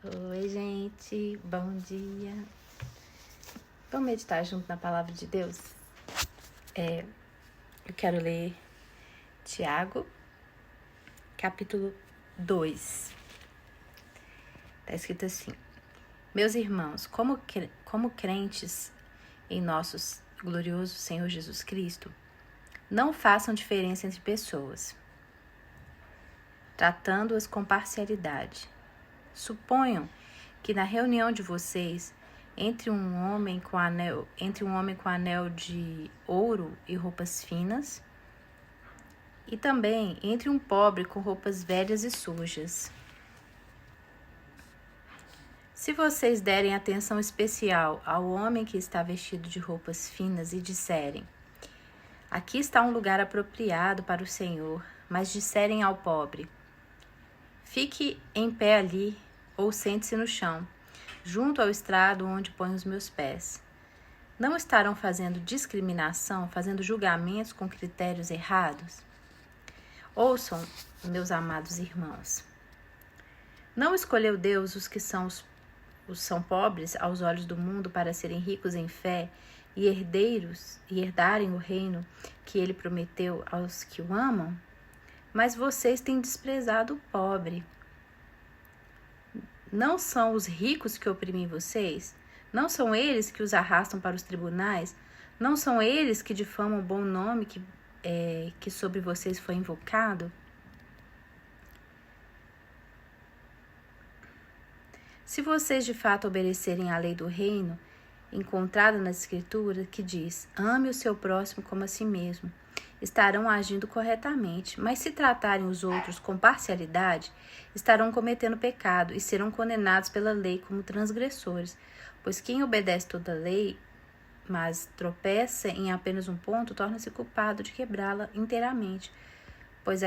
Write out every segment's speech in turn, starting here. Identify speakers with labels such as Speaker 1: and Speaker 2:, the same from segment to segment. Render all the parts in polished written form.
Speaker 1: Oi, gente, bom dia. Vamos meditar junto na palavra de Deus? Eu quero ler Tiago, capítulo 2. Está escrito assim: Meus irmãos, como crentes em nosso glorioso Senhor Jesus Cristo, não façam diferença entre pessoas, tratando-as com parcialidade. Suponham que na reunião de vocês, entre um homem com anel de ouro e roupas finas, e também entre um pobre com roupas velhas e sujas. Se vocês derem atenção especial ao homem que está vestido de roupas finas e disserem: aqui está um lugar apropriado para o Senhor, mas disserem ao pobre: fique em pé ali, ou sente-se no chão, junto ao estrado onde ponho os meus pés. Não estarão fazendo discriminação, fazendo julgamentos com critérios errados? Ouçam, meus amados irmãos. Não escolheu Deus os que são pobres aos olhos do mundo para serem ricos em fé e herdeiros e herdarem o reino que ele prometeu aos que o amam? Mas vocês têm desprezado o pobre. Não são os ricos que oprimem vocês? Não são eles que os arrastam para os tribunais? Não são eles que difamam o bom nome que sobre vocês foi invocado? Se vocês de fato obedecerem à lei do reino, encontrada nas Escrituras, que diz: ame o seu próximo como a si mesmo, estarão agindo corretamente, mas se tratarem os outros com parcialidade, estarão cometendo pecado e serão condenados pela lei como transgressores, pois quem obedece toda a lei, mas tropeça em apenas um ponto, torna-se culpado de quebrá-la inteiramente, pois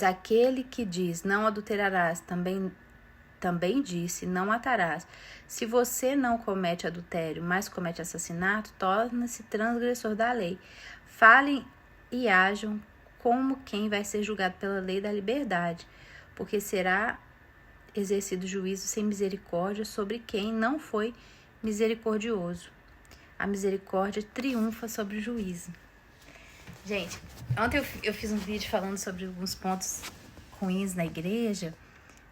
Speaker 1: aquele que diz não adulterarás também disse não matarás. Se você não comete adultério, mas comete assassinato, torna-se transgressor da lei. Falem e ajam como quem vai ser julgado pela lei da liberdade, porque será exercido juízo sem misericórdia sobre quem não foi misericordioso. A misericórdia triunfa sobre o juízo. Gente, ontem eu fiz um vídeo falando sobre alguns pontos ruins na igreja,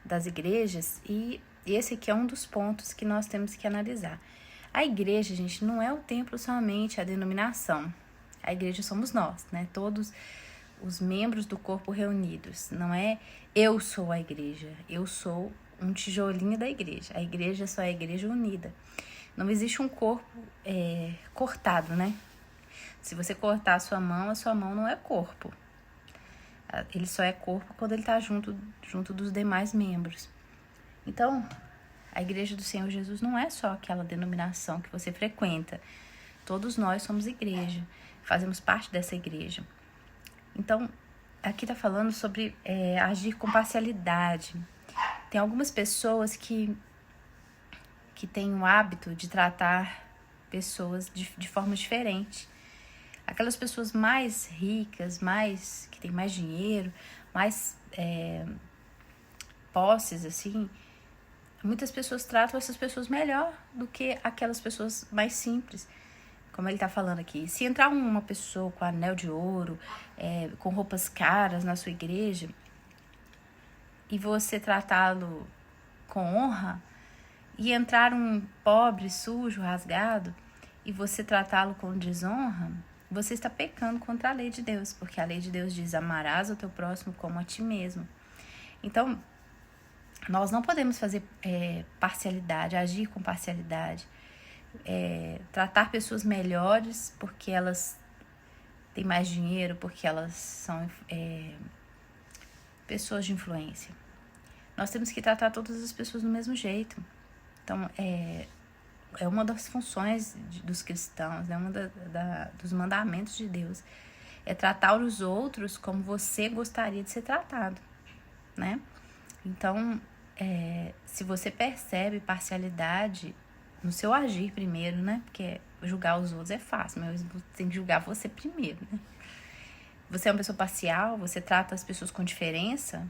Speaker 1: das igrejas, e esse aqui é um dos pontos que nós temos que analisar. A igreja, gente, não é o templo somente, a denominação. A igreja somos nós, né? Todos os membros do corpo reunidos. Não é eu sou a igreja, eu sou um tijolinho da igreja. A igreja só é a igreja unida. Não existe um corpo cortado, né? Se você cortar a sua mão não é corpo. Ele só é corpo quando ele está junto dos demais membros. Então, a igreja do Senhor Jesus não é só aquela denominação que você frequenta. Todos nós somos igreja, fazemos parte dessa igreja. Então, aqui está falando sobre agir com parcialidade. Tem algumas pessoas que têm o hábito de tratar pessoas de forma diferente. Aquelas pessoas mais ricas, que têm mais dinheiro, mais posses, assim, muitas pessoas tratam essas pessoas melhor do que aquelas pessoas mais simples. Como ele está falando aqui, se entrar uma pessoa com anel de ouro, com roupas caras na sua igreja, e você tratá-lo com honra, e entrar um pobre, sujo, rasgado, e você tratá-lo com desonra, você está pecando contra a lei de Deus, porque a lei de Deus diz: amarás o teu próximo como a ti mesmo. Então, nós não podemos fazer parcialidade, agir com parcialidade, tratar pessoas melhores porque elas têm mais dinheiro, porque elas são pessoas de influência. Nós temos que tratar todas as pessoas do mesmo jeito. Então, é uma das funções dos cristãos, é dos mandamentos de Deus, é tratar os outros como você gostaria de ser tratado, né? Então, se você percebe parcialidade no seu agir primeiro, né? Porque julgar os outros é fácil, mas você tem que julgar você primeiro, né? Você é uma pessoa parcial, você trata as pessoas com diferença,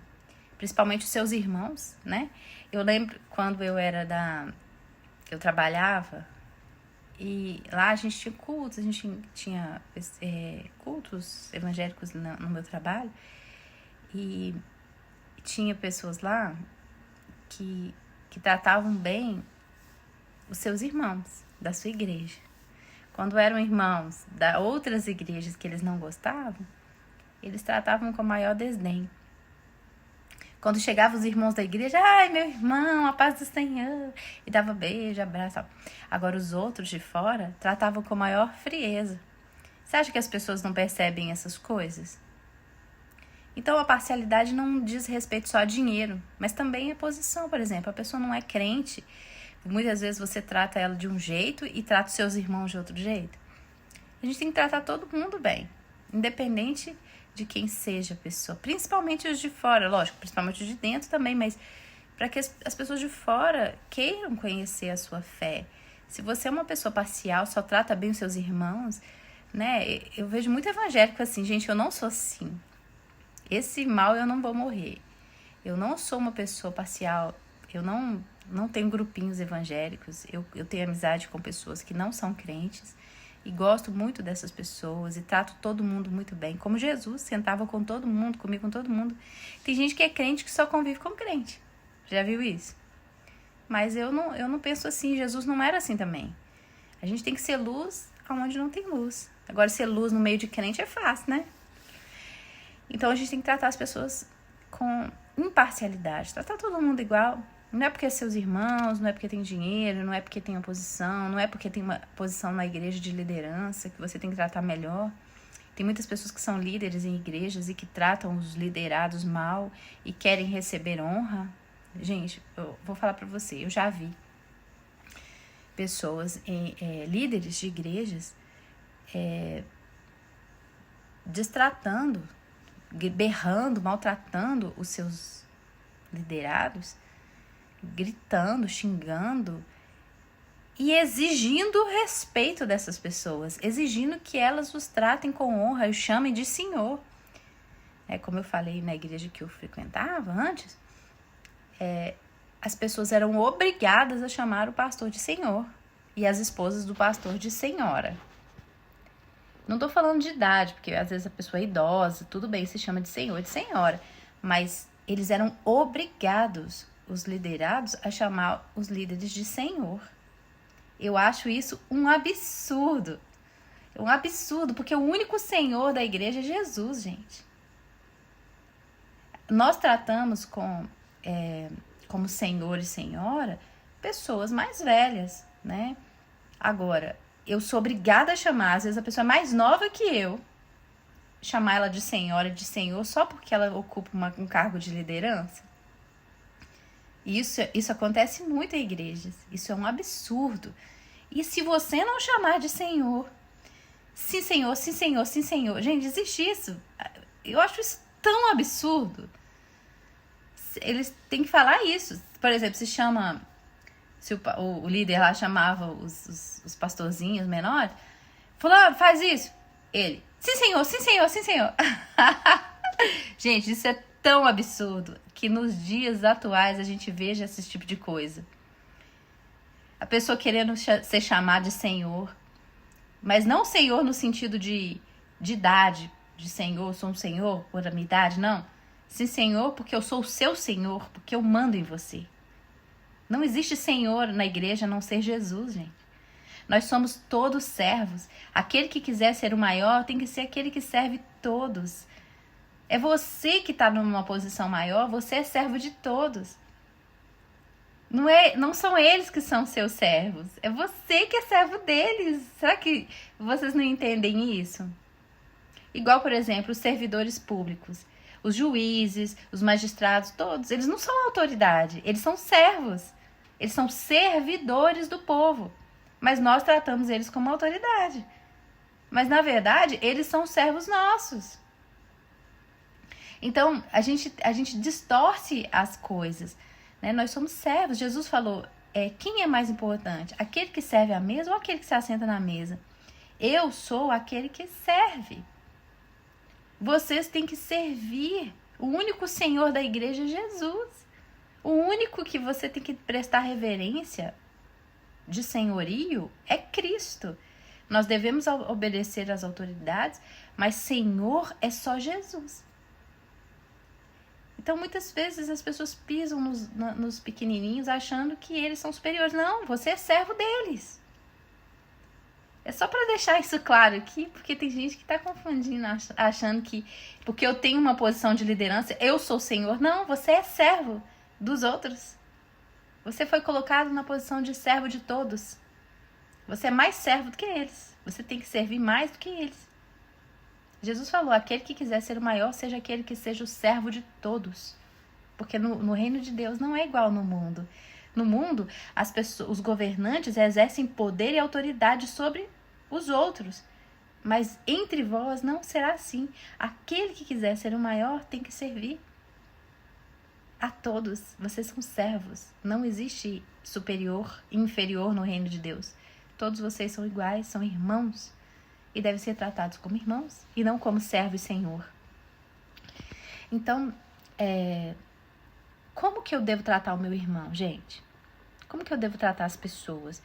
Speaker 1: principalmente os seus irmãos, né? Eu lembro quando eu trabalhava, e lá a gente tinha cultos, a gente tinha cultos evangélicos no meu trabalho, e tinha pessoas lá que tratavam bem os seus irmãos da sua igreja. Quando eram irmãos de outras igrejas que eles não gostavam, eles tratavam com maior desdém. Quando chegavam os irmãos da igreja, ai, meu irmão, a paz do Senhor, e dava beijo, abraço. Agora os outros de fora tratavam com maior frieza. Você acha que as pessoas não percebem essas coisas? Então a parcialidade não diz respeito só a dinheiro, mas também a posição, por exemplo. A pessoa não é crente, muitas vezes você trata ela de um jeito e trata os seus irmãos de outro jeito. A gente tem que tratar todo mundo bem, independente de quem seja a pessoa, principalmente os de fora, lógico, principalmente os de dentro também, mas para que as pessoas de fora queiram conhecer a sua fé. Se você é uma pessoa parcial, só trata bem os seus irmãos, né? Eu vejo muito evangélico assim, gente, eu não sou assim. Esse mal eu não vou morrer. Eu não sou uma pessoa parcial, eu não tenho grupinhos evangélicos, eu tenho amizade com pessoas que não são crentes, e gosto muito dessas pessoas e trato todo mundo muito bem. Como Jesus sentava com todo mundo, comia com todo mundo. Tem gente que é crente que só convive com crente. Já viu isso? Mas eu não penso assim. Jesus não era assim também. A gente tem que ser luz onde não tem luz. Agora, ser luz no meio de crente é fácil, né? Então, a gente tem que tratar as pessoas com imparcialidade. Tratar todo mundo igual. Não é porque é seus irmãos, não é porque tem dinheiro, não é porque tem oposição, não é porque tem uma posição na igreja de liderança que você tem que tratar melhor. Tem muitas pessoas que são líderes em igrejas e que tratam os liderados mal e querem receber honra. Gente, eu vou falar pra você, eu já vi pessoas, líderes de igrejas, destratando, berrando, maltratando os seus liderados, gritando, xingando e exigindo respeito dessas pessoas, exigindo que elas os tratem com honra e os chamem de senhor. Como eu falei na igreja que eu frequentava antes, as pessoas eram obrigadas a chamar o pastor de senhor e as esposas do pastor de senhora. Não tô falando de idade, porque às vezes a pessoa é idosa, tudo bem, se chama de senhor e de senhora, mas eles eram obrigados, os liderados, a chamar os líderes de senhor. Eu acho isso um absurdo. Um absurdo, porque o único senhor da igreja é Jesus, gente. Nós tratamos como senhor e senhora pessoas mais velhas, né? Agora, eu sou obrigada a chamar, às vezes a pessoa mais nova que eu, chamar ela de senhora e de senhor só porque ela ocupa um cargo de liderança. Isso acontece muito em igrejas. Isso é um absurdo. E se você não chamar de senhor, sim senhor, sim senhor, sim senhor, gente, existe isso. Eu acho isso tão absurdo. Eles têm que falar isso. Por exemplo, se o líder lá chamava os pastorzinhos menores, fulano, faz isso. Ele, sim senhor, sim senhor, sim senhor. Gente, isso é tão absurdo que nos dias atuais a gente veja esse tipo de coisa. A pessoa querendo ser chamada de senhor, mas não senhor no sentido de idade, de senhor, sou um senhor por a minha idade, não. Sim, senhor, porque eu sou o seu senhor, porque eu mando em você. Não existe senhor na igreja a não ser Jesus, gente. Nós somos todos servos. Aquele que quiser ser o maior tem que ser aquele que serve todos. É você que está numa posição maior, você é servo de todos. Não são eles que são seus servos, é você que é servo deles. Será que vocês não entendem isso? Igual, por exemplo, os servidores públicos, os juízes, os magistrados, todos, eles não são autoridade, eles são servos. Eles são servidores do povo, mas nós tratamos eles como autoridade. Mas, na verdade, eles são servos nossos. Então, a gente distorce as coisas, né? Nós somos servos. Jesus falou, quem é mais importante? Aquele que serve à mesa ou aquele que se assenta na mesa? Eu sou aquele que serve. Vocês têm que servir O único Senhor da igreja é Jesus. O único que você tem que prestar reverência de senhorio é Cristo. Nós devemos obedecer às autoridades, mas Senhor é só Jesus. Então, muitas vezes as pessoas pisam nos pequenininhos achando que eles são superiores. Não, você é servo deles. É só para deixar isso claro aqui, porque tem gente que está confundindo, achando que porque eu tenho uma posição de liderança, eu sou Senhor. Não, você é servo dos outros. Você foi colocado na posição de servo de todos. Você é mais servo do que eles. Você tem que servir mais do que eles. Jesus falou, aquele que quiser ser o maior, seja aquele que seja o servo de todos. Porque no reino de Deus não é igual no mundo. No mundo, os governantes exercem poder e autoridade sobre os outros. Mas entre vós não será assim. Aquele que quiser ser o maior tem que servir a todos. Vocês são servos. Não existe superior e inferior no reino de Deus. Todos vocês são iguais, são irmãos. E devem ser tratados como irmãos e não como servo e senhor. Então, como que eu devo tratar o meu irmão, gente? Como que eu devo tratar as pessoas?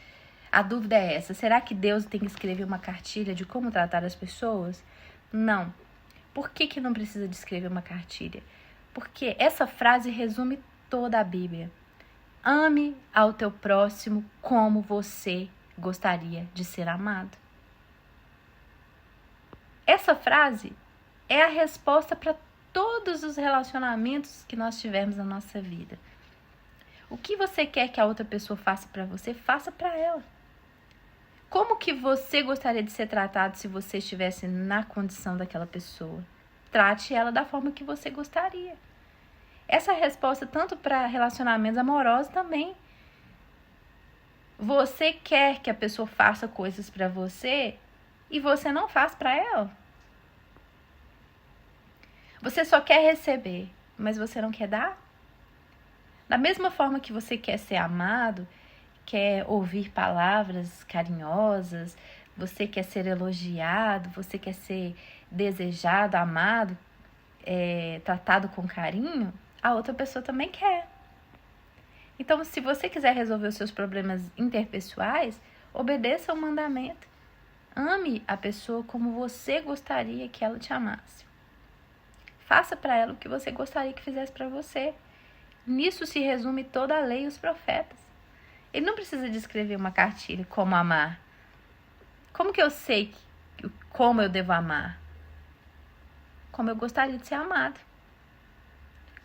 Speaker 1: A dúvida é essa, será que Deus tem que escrever uma cartilha de como tratar as pessoas? Não. Por que não precisa de escrever uma cartilha? Porque essa frase resume toda a Bíblia. Ame ao teu próximo como você gostaria de ser amado. Essa frase é a resposta para todos os relacionamentos que nós tivemos na nossa vida. O que você quer que a outra pessoa faça para você, faça para ela. Como que você gostaria de ser tratado se você estivesse na condição daquela pessoa? Trate ela da forma que você gostaria. Essa é a resposta tanto para relacionamentos amorosos também. Você quer que a pessoa faça coisas para você e você não faz para ela. Você só quer receber, mas você não quer dar? Da mesma forma que você quer ser amado, quer ouvir palavras carinhosas, você quer ser elogiado, você quer ser desejado, amado, tratado com carinho, a outra pessoa também quer. Então, se você quiser resolver os seus problemas interpessoais, obedeça ao mandamento. Ame a pessoa como você gostaria que ela te amasse. Faça para ela o que você gostaria que fizesse para você. Nisso se resume toda a lei e os profetas. Ele não precisa de escrever uma cartilha como amar. Como que eu sei como eu devo amar? Como eu gostaria de ser amado.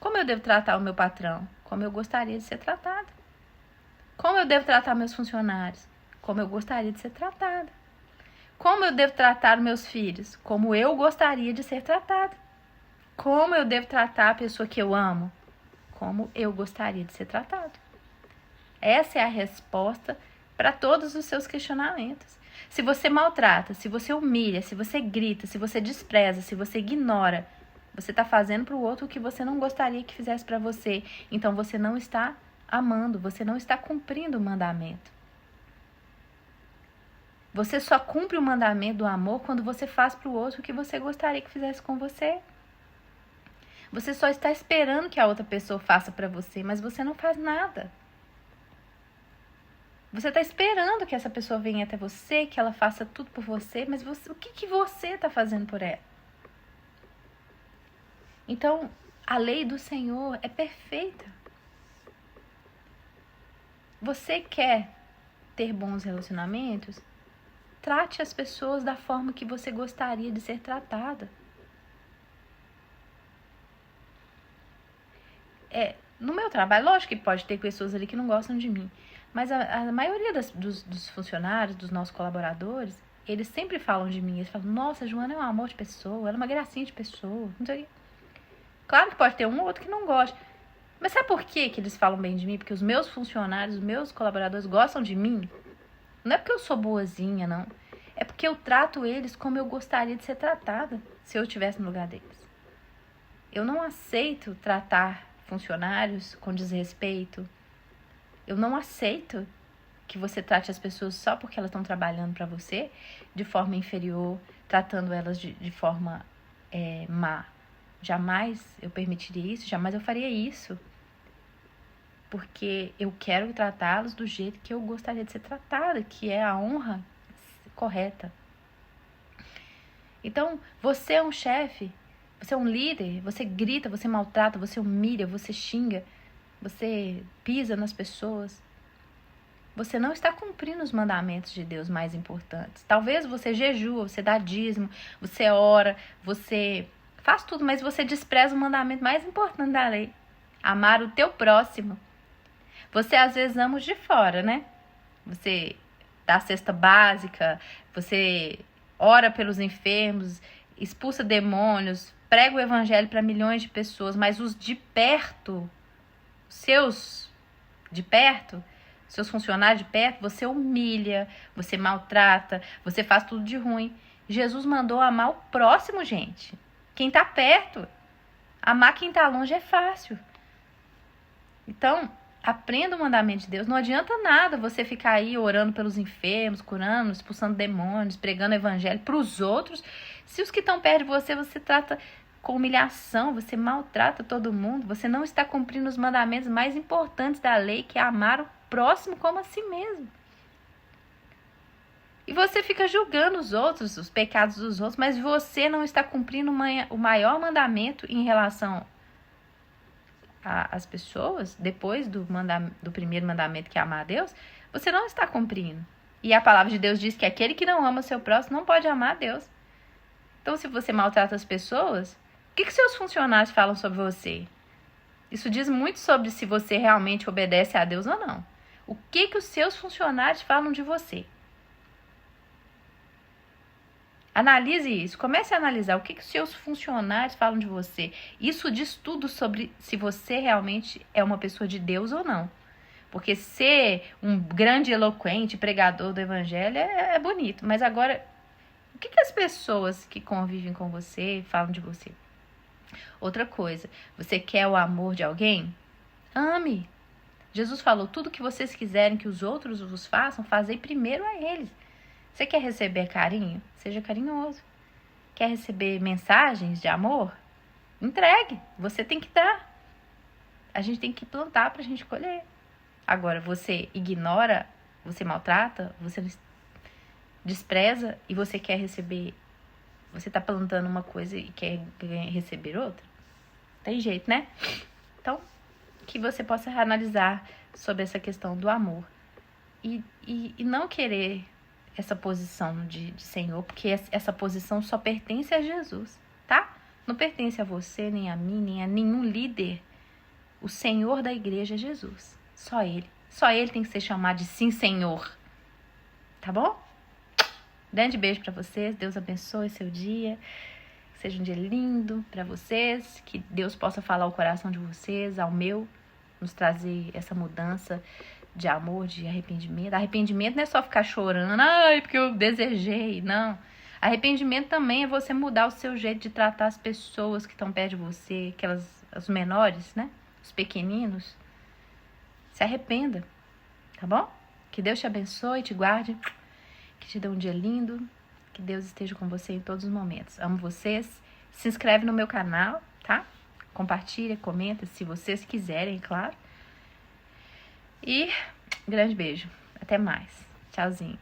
Speaker 1: Como eu devo tratar o meu patrão? Como eu gostaria de ser tratado. Como eu devo tratar meus funcionários? Como eu gostaria de ser tratada. Como eu devo tratar meus filhos? Como eu gostaria de ser tratada. Como eu devo tratar a pessoa que eu amo? Como eu gostaria de ser tratado. Essa é a resposta para todos os seus questionamentos. Se você maltrata, se você humilha, se você grita, se você despreza, se você ignora, você está fazendo para o outro o que você não gostaria que fizesse para você. Então você não está amando, você não está cumprindo o mandamento. Você só cumpre o mandamento do amor quando você faz para o outro o que você gostaria que fizesse com você. Você só está esperando que a outra pessoa faça para você, mas você não faz nada. Você está esperando que essa pessoa venha até você, que ela faça tudo por você, mas o que você está fazendo por ela? Então, a lei do Senhor é perfeita. Você quer ter bons relacionamentos? Trate as pessoas da forma que você gostaria de ser tratada. No meu trabalho, lógico que pode ter pessoas ali que não gostam de mim, mas a maioria dos funcionários, dos nossos colaboradores, eles sempre falam de mim. Eles falam, nossa, Joana é um amor de pessoa, ela é uma gracinha de pessoa, não sei o quê. Claro que pode ter um ou outro que não gosta. Mas sabe por que eles falam bem de mim? Porque os meus funcionários, os meus colaboradores gostam de mim. Não é porque eu sou boazinha, não. É porque eu trato eles como eu gostaria de ser tratada se eu estivesse no lugar deles. Eu não aceito tratar funcionários com desrespeito. Eu não aceito que você trate as pessoas só porque elas estão trabalhando para você de forma inferior, tratando elas de forma má. Jamais eu permitiria isso, jamais eu faria isso. Porque eu quero tratá-los do jeito que eu gostaria de ser tratada, que é a honra correta. Então, você é um chefe, você é um líder, você grita, você maltrata, você humilha, você xinga, você pisa nas pessoas. Você não está cumprindo os mandamentos de Deus mais importantes. Talvez você jejua, você dá dízimo, você ora, você faz tudo, mas você despreza o mandamento mais importante da lei. Amar o teu próximo. Você às vezes ama os de fora, né? Você dá a cesta básica, você ora pelos enfermos, expulsa demônios, prega o evangelho para milhões de pessoas, mas os de perto, seus de perto, seus funcionários de perto, você humilha, você maltrata, você faz tudo de ruim. Jesus mandou amar o próximo, gente. Quem tá perto. Amar quem tá longe é fácil. Então, aprenda o mandamento de Deus. Não adianta nada você ficar aí orando pelos enfermos, curando, expulsando demônios, pregando o evangelho para os outros. Se os que estão perto de você, você trata com humilhação, você maltrata todo mundo, você não está cumprindo os mandamentos mais importantes da lei, que é amar o próximo como a si mesmo. E você fica julgando os outros, os pecados dos outros, mas você não está cumprindo o maior mandamento em relação às pessoas, depois do primeiro mandamento, que é amar a Deus, você não está cumprindo. E a palavra de Deus diz que aquele que não ama seu próximo não pode amar a Deus. Então, se você maltrata as pessoas, o que seus funcionários falam sobre você? Isso diz muito sobre se você realmente obedece a Deus ou não. O que os seus funcionários falam de você? Analise isso. Comece a analisar o que os seus funcionários falam de você. Isso diz tudo sobre se você realmente é uma pessoa de Deus ou não. Porque ser um grande eloquente pregador do evangelho é bonito. Mas agora, o que as pessoas que convivem com você falam de você? Outra coisa, você quer o amor de alguém? Ame. Jesus falou, tudo que vocês quiserem que os outros vos façam, fazei primeiro a eles. Você quer receber carinho? Seja carinhoso. Quer receber mensagens de amor? Entregue. Você tem que dar. A gente tem que plantar pra gente colher. Agora, você ignora, você maltrata, você despreza e você quer receber. Você tá plantando uma coisa e quer receber outra? Tem jeito, né? Então, que você possa analisar sobre essa questão do amor. E não querer essa posição de Senhor, porque essa posição só pertence a Jesus, tá? Não pertence a você, nem a mim, nem a nenhum líder. O Senhor da igreja é Jesus. Só Ele. Só Ele tem que ser chamado de sim, Senhor. Tá bom? Grande beijo pra vocês. Deus abençoe seu dia. Seja um dia lindo pra vocês. Que Deus possa falar ao coração de vocês, ao meu. Nos trazer essa mudança de amor, de arrependimento. Arrependimento não é só ficar chorando, ai, porque eu desejei. Não. Arrependimento também é você mudar o seu jeito de tratar as pessoas que estão perto de você, os menores, né? Os pequeninos. Se arrependa, tá bom? Que Deus te abençoe, te guarde, que te dê um dia lindo, que Deus esteja com você em todos os momentos. Amo vocês. Se inscreve no meu canal, tá? Compartilha, comenta, se vocês quiserem, claro. E grande beijo. Até mais. Tchauzinho.